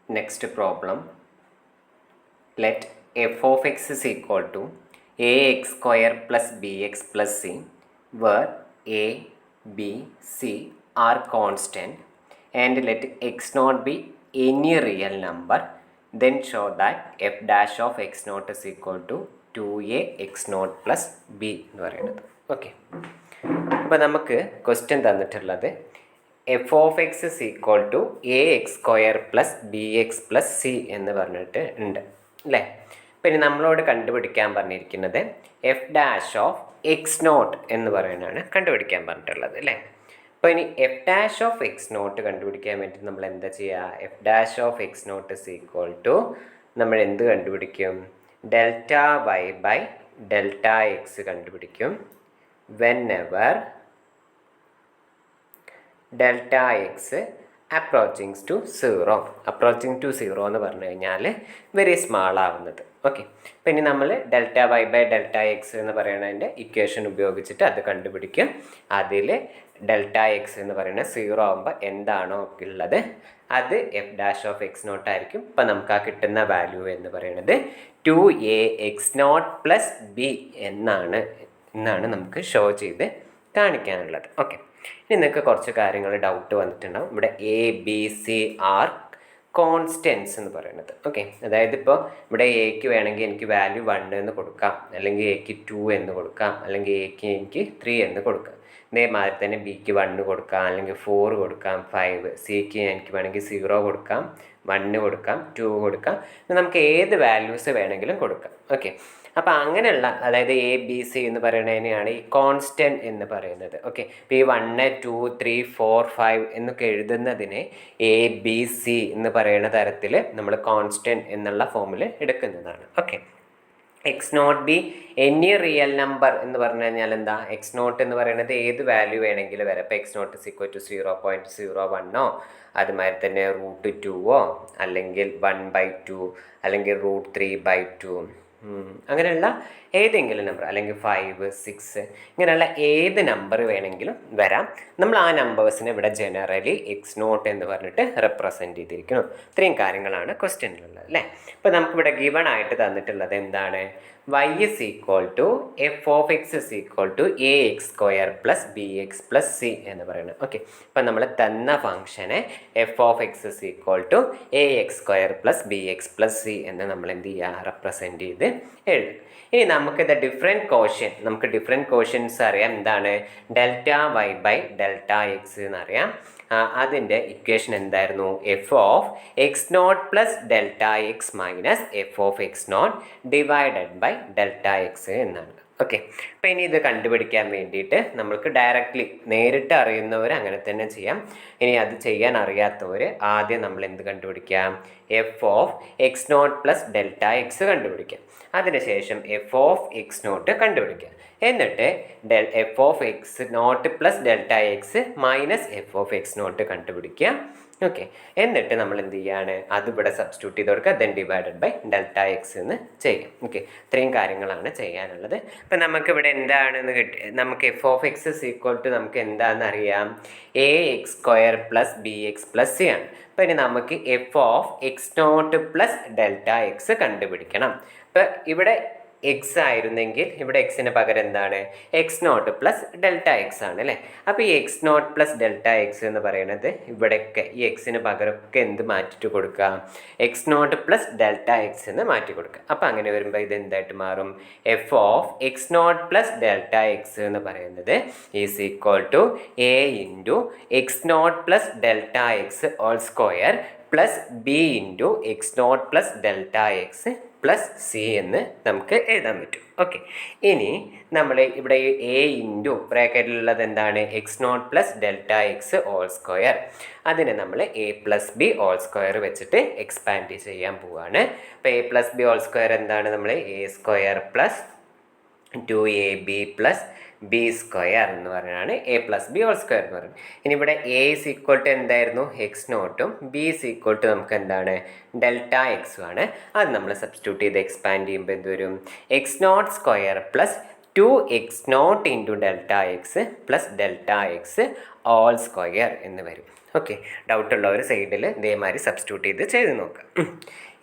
Next problem, let f of x is equal to ax square plus bx plus c, where a, b, c are constant, and let x naught be any real number, then show that f dash of x naught is equal to 2a x naught plus b എന്ന് പറയുന്നത്. ഓക്കെ, അപ്പോൾ നമുക്ക് question തന്നിട്ടുള്ളത് f of x is equal to a x square plus b x plus c എന്ന് പറഞ്ഞിട്ട് ഉണ്ട് അല്ലേ. പിന്നെ നമ്മളോട് കണ്ടുപിടിക്കാൻ പറഞ്ഞിരിക്കുന്നത് f dash of x not എന്ന് പറയുന്നതാണ് കണ്ടുപിടിക്കാൻ പറഞ്ഞിട്ടുള്ളത് അല്ലേ. അപ്പോൾ ഇനി f dash of x not കണ്ടുപിടിക്കാൻ വേണ്ടി നമ്മൾ എന്താ ചെയ്യുക? F dash of x not is equal to നമ്മൾ എന്ത് കണ്ടുപിടിക്കും? Delta y by delta x കണ്ടുപിടിക്കും. whenever delta x approaching to 0 എന്ന് പറഞ്ഞു കഴിഞ്ഞാൽ വെരി സ്മാൾ ആവുന്നത്. ഓക്കെ, പിന്നെ നമ്മൾ delta y by delta x എന്ന് പറയുന്നതിൻ്റെ ഇക്വേഷൻ ഉപയോഗിച്ചിട്ട് അത് കണ്ടുപിടിക്കും. അതിൽ ഡെൽറ്റ എക്സ് എന്ന് പറയുന്നത് 0 ആകുമ്പോൾ എന്താണോ ഉള്ളത് അത് f dash of x not ആയിരിക്കും. ഇപ്പം നമുക്ക് ആ കിട്ടുന്ന വാല്യൂ എന്ന് പറയുന്നത് 2a x not plus B എന്നാണ് നമുക്ക് ഷോ ചെയ്ത് കാണിക്കാനുള്ളത്. ഓക്കെ, ഇനി നിങ്ങൾക്ക് കുറച്ച് കാര്യങ്ങൾ ഡൗട്ട് വന്നിട്ടുണ്ടാവും. ഇവിടെ a b c are constants എന്ന് പറയുന്നത്. ഓക്കെ, അതായത് ഇപ്പോൾ ഇവിടെ എക്ക് വേണമെങ്കിൽ എനിക്ക് വാല്യൂ 1 എന്ന് കൊടുക്കാം, അല്ലെങ്കിൽ എക്ക് 2 എന്ന് കൊടുക്കാം, അല്ലെങ്കിൽ എക്ക് എനിക്ക് 3 എന്ന് കൊടുക്കാം. ഇതേമാതിരി തന്നെ ബിക്ക് 1 കൊടുക്കാം, അല്ലെങ്കിൽ 4 കൊടുക്കാം, 5. സിക്ക് എനിക്ക് വേണമെങ്കിൽ 0 കൊടുക്കാം, 1 കൊടുക്കാം, 2 കൊടുക്കാം. നമുക്ക് ഏത് വാല്യൂസ് വേണമെങ്കിലും കൊടുക്കാം. ഓക്കെ, അപ്പോൾ അങ്ങനെയുള്ള, അതായത് എ ബി സി എന്ന് പറയുന്നതിനെയാണ് ഈ കോൺസ്റ്റൻറ്റ് എന്ന് പറയുന്നത്. ഓക്കെ, ഇപ്പോൾ ഈ 1 2 3 4 5 എന്നൊക്കെ എഴുതുന്നതിനെ എ ബി സി എന്ന് പറയുന്ന തരത്തിൽ നമ്മൾ കോൺസ്റ്റൻറ്റ് എന്നുള്ള ഫോമിൽ എടുക്കുന്നതാണ്. Okay, x not be any real number എന്ന് പറഞ്ഞു കഴിഞ്ഞാൽ എന്താ? എക്സ് നോട്ട് എന്ന് പറയുന്നത് ഏത് വാല്യൂ വേണമെങ്കിലും വരാം. ഇപ്പോൾ x not is equal to 0.01 അതുമാതിരി തന്നെ √2 അല്ലെങ്കിൽ 1/2 അല്ലെങ്കിൽ √3/2 അങ്ങനെയുള്ള ഏതെങ്കിലും നമ്പർ, അല്ലെങ്കിൽ 5 6 ഇങ്ങനെയുള്ള ഏത് നമ്പർ വേണമെങ്കിലും വരാം. നമ്മൾ ആ നമ്പേഴ്സിനെ ഇവിടെ ജനറലി എക്സ് നോട്ട് എന്ന് പറഞ്ഞിട്ട് റെപ്രസെൻറ്റ് ചെയ്തിരിക്കുന്നു. ഇത്രയും കാര്യങ്ങളാണ് ക്വസ്റ്റ്യനിലുള്ളത് അല്ലേ. ഇപ്പോൾ നമുക്കിവിടെ ഗിവൺ ആയിട്ട് തന്നിട്ടുള്ളത് എന്താണ്? y is equal to f of x is equal to a x square plus b x plus c എന്ന് പറയുന്നത്. ഓക്കെ, ഇപ്പം നമ്മൾ തന്ന ഫംഗ്ഷനെ f of x is equal to a x square plus b x plus c എന്ന് നമ്മൾ എന്ത് ചെയ്യുക? റെപ്രസെൻറ്റ് ചെയ്ത് എഴുതും. ഇനി നമുക്കിത് നമുക്ക് ഡിഫറെൻറ്റ് കോഷ്യൻസ് അറിയാം. എന്താണ്? Delta y by delta x എന്നറിയാം. അതിൻ്റെ ഇക്വേഷൻ എന്തായിരുന്നു? F of x not plus delta x minus f of x not divided by delta x എന്നാണ്. ഓക്കെ, അപ്പോൾ ഇനി ഇത് കണ്ടുപിടിക്കാൻ വേണ്ടിയിട്ട് നമ്മൾക്ക് ഡയറക്റ്റ്ലി നേരിട്ട് അറിയുന്നവർ അങ്ങനെ തന്നെ ചെയ്യാം. ഇനി അത് ചെയ്യാൻ അറിയാത്തവർ ആദ്യം നമ്മൾ എന്ത് കണ്ടുപിടിക്കാം? F of x not plus delta x കണ്ടുപിടിക്കാം. അതിനുശേഷം എഫ് ഓഫ് എക്സ് നോട്ട് കണ്ടുപിടിക്കാം. എന്നിട്ട് f of x not plus delta x minus f of x not കണ്ടുപിടിക്കുക. ഓക്കെ, എന്നിട്ട് നമ്മൾ എന്ത് ചെയ്യാണ്? അതിവിടെ സബ്സ്റ്റിറ്റ്യൂട്ട് ചെയ്ത് കൊടുക്കുക. Then divided by delta x എന്ന് ചെയ്യും. ഓക്കെ, ഇത്രയും കാര്യങ്ങളാണ് ചെയ്യാനുള്ളത്. അപ്പം നമുക്കിവിടെ എന്താണെന്ന് നമുക്ക് f of x is equal to നമുക്ക് എന്താണെന്ന് അറിയാം? A x square plus b x plus c ആണ്. അപ്പോൾ ഇനി നമുക്ക് f of x not plus delta x കണ്ടുപിടിക്കണം. അപ്പോൾ ഇവിടെ എക്സ് ആയിരുന്നെങ്കിൽ ഇവിടെ എക്സിന് പകരം എന്താണ്? X not plus delta x ആണ് അല്ലേ. അപ്പോൾ ഈ x not plus delta x എന്ന് പറയുന്നത് ഇവിടെയൊക്കെ ഈ എക്സിന് പകരമൊക്കെ എന്ത് മാറ്റിയിട്ട് കൊടുക്കുക? X not plus delta x എന്ന് മാറ്റി കൊടുക്കുക. അപ്പോൾ അങ്ങനെ വരുമ്പോൾ ഇത് എന്തായിട്ട് മാറും? F of x not plus delta x എന്ന് പറയുന്നത് is equal to a into x not plus delta x whole square plus b into x not plus delta x plus c എന്ന് നമുക്ക് എഴുതാൻ പറ്റും. ഓക്കെ, ഇനി നമ്മൾ ഇവിടെ എ ഇൻറ്റു ബ്രാക്കറ്റിലുള്ളത് എന്താണ്? X not plus delta x whole square. അതിനെ നമ്മൾ a plus b whole square വെച്ചിട്ട് എക്സ്പാൻഡ് ചെയ്യാൻ പോവുകയാണ്. അപ്പോൾ a plus b whole square എന്താണ്? നമ്മൾ a square plus 2ab plus b square എന്ന് പറയുന്നതാണ് a plus b whole square എന്ന് പറയുന്നത്. ഇനി ഇവിടെ എ ഇസ് ഈക്വൽ ടു എന്തായിരുന്നു? എക്സ് നോട്ടും ബി ഇസ് ഈക്വൽ ടു നമുക്ക് എന്താണ്? ഡെൽറ്റ എക്സും ആണ്. അത് നമ്മൾ സബ്സ്റ്റിറ്റ്യൂട്ട് ചെയ്ത് എക്സ്പാൻഡ് ചെയ്യുമ്പോൾ എന്ത് വരും? X not square plus 2x0 into delta x plus delta x whole square എന്ന് വരും. ഓക്കെ, ഡൗട്ടുള്ളവർ സൈഡിൽ ഇതേമാതിരി സബ്സ്റ്റിറ്റ്യൂട്ട് ചെയ്ത് നോക്കാം.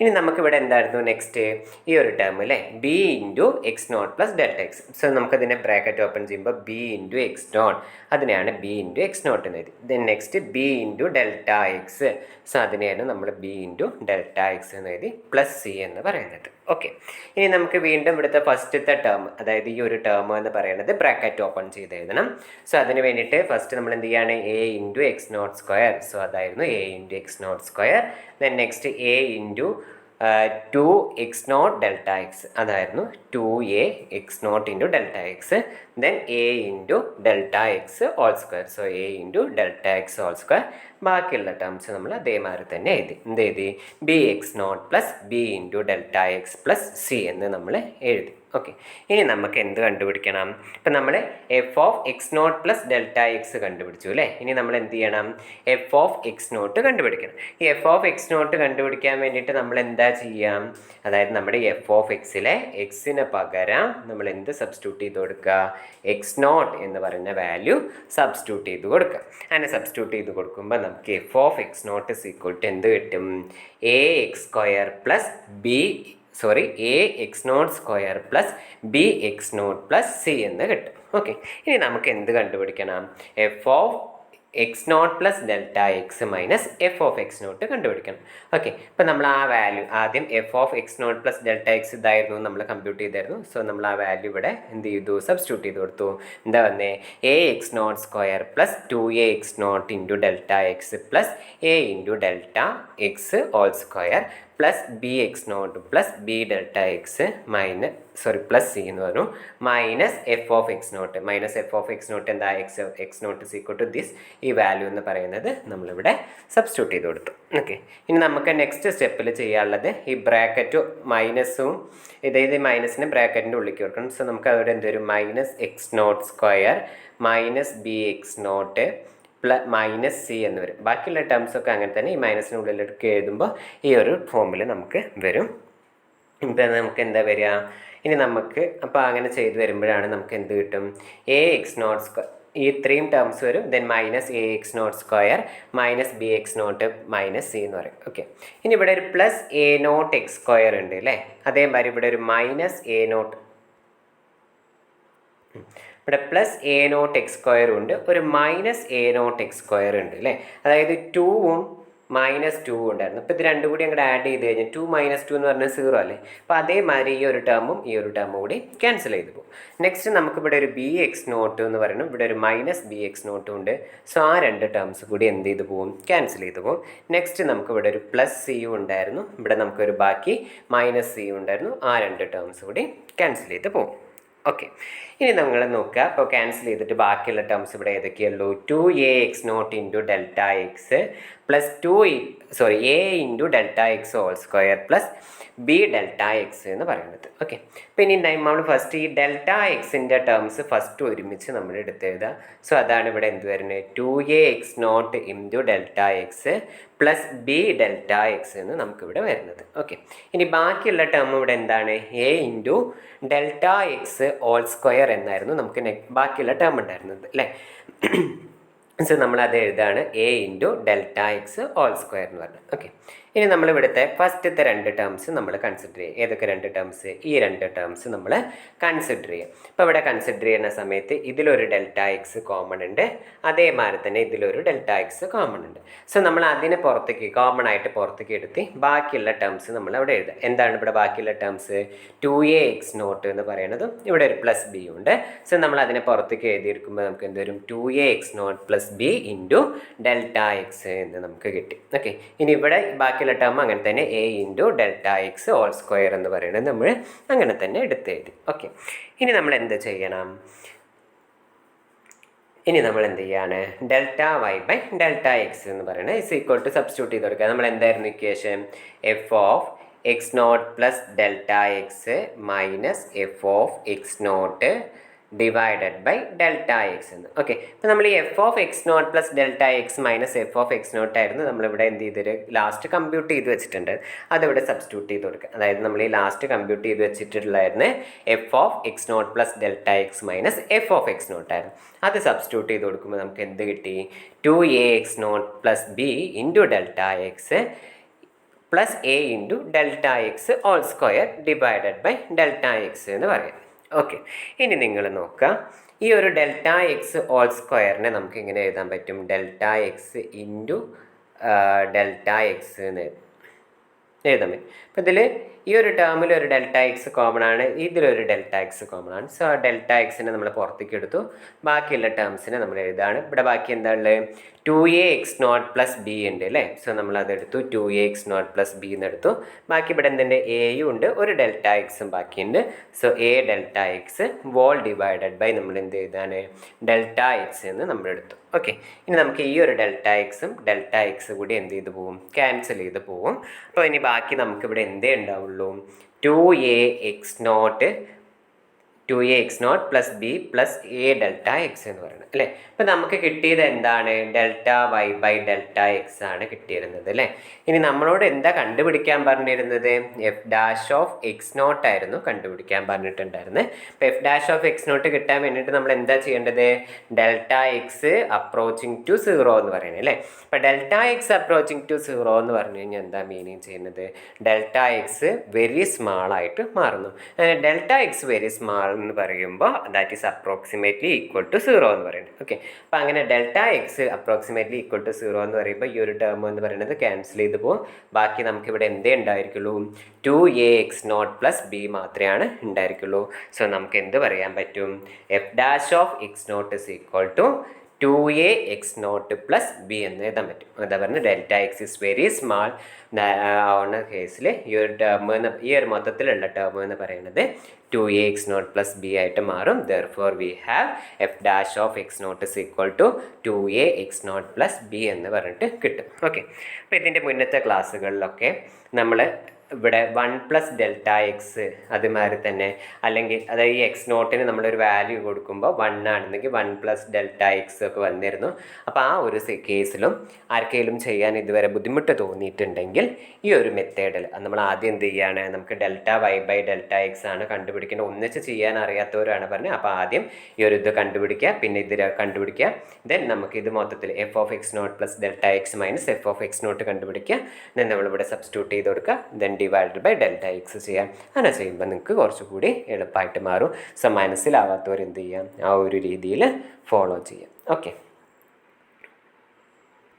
ഇനി നമുക്കിവിടെ എന്തായിരുന്നു നെക്സ്റ്റ് ഈ ഒരു ടേം അല്ലേ, b into x not plus delta x. So നമുക്കതിനെ ബ്രാക്കറ്റ് ഓപ്പൺ ചെയ്യുമ്പോൾ ബി ഇൻറ്റു എക്സ് നോട്ട്, അതിനെയാണ് ബി ഇൻറ്റു എക്സ് നോട്ട് എന്ന് എഴുതി. Then next b into delta x, so അതിനെയാണ് നമ്മൾ ബി ഇൻറ്റു ഡെൽറ്റ എക്സ് എന്ന് എഴുതി പ്ലസ് സി എന്ന് പറയുന്നത്. ഓക്കെ, ഇനി നമുക്ക് വീണ്ടും ഇവിടുത്തെ ഫസ്റ്റത്തെ ടേം, അതായത് ഈ ഒരു ടേം എന്ന് പറയുന്നത് ബ്രാക്കറ്റ് ഓപ്പൺ ചെയ്ത് എഴുതണം. സോ അതിന് വേണ്ടിയിട്ട് ഫസ്റ്റ് നമ്മൾ എന്ത് ചെയ്യാണ്, a into x not square, so അതായിരുന്നു a into x not square. Then next a into 2x naught delta x, അതായിരുന്നു 2a x naught into delta x. Then a into delta x whole square, so a into delta x whole square. ബാക്കിയുള്ള terms നമ്മൾ അതേമാതിരി തന്നെ എഴുതി. എന്ത് എഴുതി, b x not plus b into delta x plus c എന്ന് നമ്മൾ എഴുതി. ഓക്കെ, ഇനി നമുക്ക് എന്ത് കണ്ടുപിടിക്കണം? ഇപ്പം നമ്മൾ f of x not plus delta x കണ്ടുപിടിച്ചു അല്ലേ. ഇനി നമ്മൾ എന്ത് ചെയ്യണം, എഫ് ഓഫ് എക്സ് നോട്ട് കണ്ടുപിടിക്കണം. ഈ എഫ് ഓഫ് എക്സ് നോട്ട് കണ്ടുപിടിക്കാൻ വേണ്ടിയിട്ട് നമ്മൾ എന്താ ചെയ്യാം, അതായത് നമ്മുടെ എഫ് ഓഫ് എക്സിലെ എക്സിന് പകരം നമ്മൾ എന്ത് സബ്സ്റ്റിറ്റ്യൂട്ട് ചെയ്ത് കൊടുക്കുക, എക്സ് നോട്ട് എന്ന് പറയുന്ന വാല്യൂ സബ്സ്റ്റിറ്റ്യൂട്ട് ചെയ്ത് കൊടുക്കുക. അങ്ങനെ സബ്സ്റ്റിറ്റ്യൂട്ട് ചെയ്ത് കൊടുക്കുമ്പോൾ നമുക്ക് f of x not is equal to എന്ത് കിട്ടും, a x square plus a x not square plus b x not plus c എന്ന് കിട്ടും. ഓക്കെ, ഇനി നമുക്ക് എന്ത് കണ്ടുപിടിക്കണം, f of x not plus delta x minus f of x naught കണ്ടുപിടിക്കണം. Okay, ഇപ്പം നമ്മൾ ആ വാല്യൂ ആദ്യം f of x not plus delta x ഇതായിരുന്നു നമ്മൾ കമ്പ്യൂട്ട് ചെയ്തായിരുന്നു. സോ നമ്മൾ ആ വാല്യൂ ഇവിടെ എന്ത് ചെയ്തു, സബ്സ്റ്റിറ്റ്യൂട്ട് ചെയ്ത് കൊടുത്തു. എന്താ വന്നേ, a x not square plus 2a x naught into delta x plus a into delta x whole square plus b x not plus b delta x plus c എന്ന് പറഞ്ഞു minus f of x naught. Minus f of x naught എന്താ, x not is equal to this, ഈ value എന്ന് പറയുന്നത് നമ്മളിവിടെ substitute ചെയ്ത് കൊടുത്തു. Okay, ഇനി നമുക്ക് നെക്സ്റ്റ് സ്റ്റെപ്പിൽ ചെയ്യാനുള്ളത് ഈ ബ്രാക്കറ്റും മൈനസും ഇതേത് മൈനസിന് ബ്രാക്കറ്റിൻ്റെ ഉള്ളിലേക്ക് കൊടുക്കണം. സോ നമുക്ക് അവിടെ എന്ത് വരും, minus x not square minus b x naught minus c എന്ന് വരും. ബാക്കിയുള്ള ടേംസൊക്കെ അങ്ങനെ തന്നെ ഈ മൈനസിനുള്ളിലേക്ക് എഴുതുമ്പോൾ ഈ ഒരു ഫോമിൽ നമുക്ക് വരും. ഇപ്പം നമുക്ക് എന്താ വരിക, ഇനി നമുക്ക് അപ്പോൾ അങ്ങനെ ചെയ്ത് വരുമ്പോഴാണ് നമുക്ക് എന്ത് കിട്ടും, എ എക്സ് നോട്ട് സ്ക്വയർ, ഈ ഇത്രയും ടേംസ് വരും. Then minus a x not square minus b x naught minus c എന്ന് പറയും. ഓക്കെ, ഇനി ഇവിടെ ഒരു plus a naught x square ഉണ്ട് അല്ലേ. അതേമാതിരി ഇവിടെ ഒരു മൈനസ് എ നോട്ട്, ഇവിടെ പ്ലസ് എ നോട്ട് എക്സ് സ്ക്വയറും ഉണ്ട്, ഒരു minus a naught x square ഉണ്ട് അല്ലേ. അതായത് 2ഉം -2 ഉണ്ടായിരുന്നു. ഇപ്പോൾ ഇത് രണ്ടും കൂടി അങ്ങോട്ട് ആഡ് ചെയ്ത് കഴിഞ്ഞാൽ 2 - 2 എന്ന് പറഞ്ഞാൽ 0 അല്ലേ. അപ്പോൾ അതേമാതിരി ഈ ഒരു ടേമും കൂടി ക്യാൻസൽ ചെയ്ത് പോകും. നെക്സ്റ്റ് നമുക്കിവിടെ ഒരു ബി എക്സ് നോട്ട് എന്ന് പറയുന്നത്, ഇവിടെ ഒരു ബി എക്സ് നോട്ടും ഉണ്ട്. സോ ആ രണ്ട് ടേംസ് കൂടി എന്ത് ചെയ്ത് പോകും, ക്യാൻസൽ ചെയ്ത് പോകും. നെക്സ്റ്റ് നമുക്കിവിടെ ഒരു പ്ലസ് സിയും ഉണ്ടായിരുന്നു, ഇവിടെ നമുക്കൊരു ബാക്കി -സിയും ഉണ്ടായിരുന്നു. ആ രണ്ട് ടേംസ് കൂടി ക്യാൻസൽ ചെയ്ത് പോകും. ഓക്കെ, ഇനി നമ്മൾ നോക്കുക. അപ്പോൾ ക്യാൻസൽ ചെയ്തിട്ട് ബാക്കിയുള്ള ടേംസ് ഇവിടെ ഏതൊക്കെയുള്ളൂ, 2a x naught into delta x plus a into delta x whole square plus b delta x എന്ന് പറയുന്നത്. ഓക്കെ, പിന്നെ നമ്മൾ ഫസ്റ്റ് ഈ ഡെൽറ്റ എക്സിൻ്റെ ടേംസ് ഫസ്റ്റ് ഒരുമിച്ച് നമ്മൾ എടുത്തെഴുതുക. സോ അതാണ് ഇവിടെ എന്ത് വരുന്നത്, 2a x naught into delta x plus b delta x എന്ന് നമുക്കിവിടെ വരുന്നത്. ഓക്കെ, ഇനി ബാക്കിയുള്ള ടേം ഇവിടെ എന്താണ്, a into delta x whole square എന്നായിരുന്നു നമുക്ക് ബാക്കിയുള്ള ടേം ഉണ്ടായിരുന്നത് അല്ലേ. സോ നമ്മളത് എഴുതാണ് a into delta x whole square എന്ന് പറഞ്ഞത്. ഓക്കെ, ഇനി നമ്മളിവിടുത്തെ ഫസ്റ്റത്തെ രണ്ട് ടേംസ് നമ്മൾ കൺസിഡർ ചെയ്യുക. ഏതൊക്കെ രണ്ട് ടേംസ്, ഈ രണ്ട് ടേംസ് നമ്മൾ കൺസിഡർ ചെയ്യുക. അപ്പോൾ ഇവിടെ കൺസിഡർ ചെയ്യുന്ന സമയത്ത് ഇതിലൊരു ഡെൽറ്റ എക്സ് കോമൺ ഉണ്ട്, അതേമാതിരി തന്നെ ഇതിലൊരു ഡെൽറ്റ എക്സ് കോമൺ ഉണ്ട്. സോ നമ്മൾ അതിനെ കോമൺ ആയിട്ട് പുറത്തേക്ക് എടുത്ത് ബാക്കിയുള്ള ടേംസ് നമ്മൾ അവിടെ എഴുതുക. എന്താണ് ഇവിടെ ബാക്കിയുള്ള ടേംസ്, 2a എക്സ് നോട്ട് എന്ന് പറയുന്നതും ഇവിടെ ഒരു പ്ലസ് ബി ഉണ്ട്. സോ നമ്മൾ അതിനെ പുറത്തേക്ക് എഴുതിയിരിക്കുമ്പോൾ നമുക്ക് എന്ത് വരും, 2a x not plus b into delta x എന്ന് നമുക്ക് കിട്ടി. ഓക്കെ, ഇനി ഇവിടെ ബാക്കിയുള്ള ടേം അങ്ങനെ തന്നെ a into delta x whole square എന്ന് പറയുന്നത് നമ്മൾ അങ്ങനെ തന്നെ എടുത്തെഴുതി. ഓക്കെ, ഇനി നമ്മൾ എന്ത് ചെയ്യണം, ഇനി നമ്മൾ എന്ത് ചെയ്യാണ്, delta y by delta x എന്ന് പറയുന്നത് ഇസ് ഈക്വൽ ടു സബ്സ്റ്റിറ്റ്യൂട്ട് ചെയ്ത് കൊടുക്കുക. നമ്മൾ എന്തായിരുന്നു equation, f of x not plus delta x minus f of x not divided by delta x എന്ന്. ഓക്കെ, അപ്പോൾ നമ്മൾ ഈ f of x not plus delta x minus f of x naught ആയിരുന്നു നമ്മളിവിടെ എന്ത് ചെയ്തൊരു ലാസ്റ്റ് കമ്പ്യൂട്ട് ചെയ്ത് വെച്ചിട്ടുണ്ട്. അതിവിടെ സബ്സ്റ്റിറ്റ്യൂട്ട് ചെയ്ത് കൊടുക്കുക. അതായത് നമ്മൾ ഈ ലാസ്റ്റ് കമ്പ്യൂട്ട് ചെയ്ത് വെച്ചിട്ടുള്ളതായിരുന്നു f of x not plus delta x minus f of x naught ആയിരുന്നു. അത് സബ്സ്റ്റിറ്റ്യൂട്ട് ചെയ്ത് കൊടുക്കുമ്പോൾ നമുക്ക് എന്ത് കിട്ടി? 2ax naught plus b into delta x plus a into delta x whole square divided by delta x എന്ന് പറയാം. Okay, ഇനി നിങ്ങൾ നോക്കുക, ഈ ഒരു ഡെൽറ്റ എക്സ് ഹോൾ സ്ക്വയറിനെ നമുക്ക് ഇങ്ങനെ എഴുതാൻ പറ്റും. Delta X into delta x എന്ന് എഴുതാൻ പറ്റും. അപ്പോൾ ഇതിൽ ഈ ഒരു ടേമിൽ ഒരു ഡെൽറ്റ എക്സ് കോമൺ ആണ്, ഇതിലൊരു ഡെൽറ്റ എക്സ് കോമൺ ആണ്. സോ ഡെൽറ്റ എക്സിനെ നമ്മൾ പുറത്തേക്ക് എടുത്തു, ബാക്കിയുള്ള ടേംസിനെ നമ്മൾ എഴുതാണ്. ഇവിടെ ബാക്കി എന്താ ഉള്ളത്? 2ax നോട്ട് പ്ലസ് ബി ഉണ്ട് അല്ലേ. സോ നമ്മളതെടുത്തു, 2ax നോട്ട് പ്ലസ് ബി എന്ന് എടുത്തു. ബാക്കി ഇവിടെ എന്തുണ്ട്? എയും ഉണ്ട്, ഒരു ഡെൽറ്റ എക്സും ബാക്കിയുണ്ട്. So a delta x whole divided by നമ്മൾ എന്ത് ചെയ്താണ്? ഡെൽറ്റ എക്സ് എന്ന് നമ്മൾ എടുത്തു. ഓക്കെ, ഇനി നമുക്ക് ഈ ഒരു ഡെൽറ്റ എക്സും ഡെൽറ്റ എക്സ് കൂടി എന്ത് ചെയ്ത് പോവും? ക്യാൻസൽ ചെയ്ത് പോവും. അപ്പോൾ ഇനി ബാക്കി നമുക്കിവിടെ എന്തേ ഉണ്ടാവുള്ളൂ? 2ax naught plus b plus a delta x എന്ന് പറയുന്നത് അല്ലേ. അപ്പോൾ നമുക്ക് കിട്ടിയത് എന്താണ്? Delta y by delta x ആണ് കിട്ടിയിരുന്നത് അല്ലേ. ഇനി നമ്മളോട് എന്താ കണ്ടുപിടിക്കാൻ പറഞ്ഞിരുന്നത്? F dash of x naught ആയിരുന്നു കണ്ടുപിടിക്കാൻ പറഞ്ഞിട്ടുണ്ടായിരുന്നത്. അപ്പോൾ f dash of x naught കിട്ടാൻ വേണ്ടിയിട്ട് നമ്മൾ എന്താ ചെയ്യേണ്ടത്? ഡെൽറ്റ എക്സ് അപ്രോച്ചിങ് ടു 0 എന്ന് പറയുന്നത് അല്ലേ. അപ്പോൾ ഡെൽറ്റ എക്സ് അപ്രോച്ചിങ് ടു 0 എന്ന് പറഞ്ഞു കഴിഞ്ഞാൽ എന്താ മീനിങ് ചെയ്യുന്നത്? ഡെൽറ്റ എക്സ് വെരി സ്മാൾ ആയിട്ട് മാറുന്നു. ഡെൽറ്റ എക്സ് വെരി സ്മാൾ എന്ന് പറയുമ്പോൾ that is approximately equal to 0 എന്ന് പറയുന്നത്. ഓക്കെ, അപ്പോൾ അങ്ങനെ delta x approximately equal to 0 എന്ന് പറയുമ്പോൾ ഈ ഒരു ടേം എന്ന് പറയുന്നത് ക്യാൻസൽ ചെയ്ത് പോകും. ബാക്കി നമുക്കിവിടെ എന്തേ ഉണ്ടായിരിക്കുള്ളൂ? 2ax നോട്ട് പ്ലസ് ബി മാത്രമേ ഉണ്ടായിരിക്കുള്ളൂ. സോ നമുക്ക് എന്ത് പറയാൻ പറ്റും? F dash of x not is equal to 2ax naught plus b എന്ന് എഴുതാൻ പറ്റും. എന്താ പറയുന്നത്? Delta x is very small ആവുന്ന കേസിൽ ഈ ഒരു ടേം ഈ ഒരു മൊത്തത്തിലുള്ള ടേം എന്ന് പറയുന്നത് 2ax നോട്ട് പ്ലസ് ബി ആയിട്ട് മാറും. Therefore we have f dash of x not is equal to 2ax naught plus b എന്ന് പറഞ്ഞിട്ട് കിട്ടും. ഓക്കെ, അപ്പോൾ ഇതിൻ്റെ മുന്നത്തെ ക്ലാസ്സുകളിലൊക്കെ നമ്മൾ ഇവിടെ 1 പ്ലസ് ഡെൽറ്റ എക്സ് അതുമാതിരി തന്നെ, അല്ലെങ്കിൽ അതായത് ഈ എക്സ് നോട്ടിന് നമ്മളൊരു വാല്യൂ കൊടുക്കുമ്പോൾ 1 ആണെന്നെങ്കിൽ 1 പ്ലസ് ഡെൽറ്റ എക്സ് ഒക്കെ വന്നിരുന്നു. അപ്പോൾ ആ ഒരു കേസിലും ആർക്കെങ്കിലും ചെയ്യാൻ ഇതുവരെ ബുദ്ധിമുട്ട് തോന്നിയിട്ടുണ്ടെങ്കിൽ ഈ ഒരു മെത്തേഡിൽ നമ്മൾ ആദ്യം എന്ത് ചെയ്യുകയാണ്? നമുക്ക് delta y by delta x ആണ് കണ്ടുപിടിക്കേണ്ടത്. ഒന്നിച്ച് ചെയ്യാൻ അറിയാത്തവരാണ് പറഞ്ഞത്. അപ്പോൾ ആദ്യം ഈ ഒരു ഇത് കണ്ടുപിടിക്കുക, പിന്നെ ഇത് കണ്ടുപിടിക്കുക. ദെൻ നമുക്ക് ഇത് മൊത്തത്തിൽ f of x not plus delta x minus f of x not കണ്ടുപിടിക്കുക. ദെൻ നമ്മളിവിടെ സബ്സ്റ്റിറ്റ്യൂട്ട് ചെയ്ത് കൊടുക്കുക. Then divided by delta x ചെയ്യാം. അങ്ങനെ ചെയ്യുമ്പോൾ നിങ്ങൾക്ക് കുറച്ചുകൂടി എളുപ്പമായിട്ട് മാറും. സോ മനസ്സിലാവാത്തവർ എന്ത് ചെയ്യാം? ആ ഒരു രീതിയിൽ ഫോളോ ചെയ്യാം. ഓക്കെ.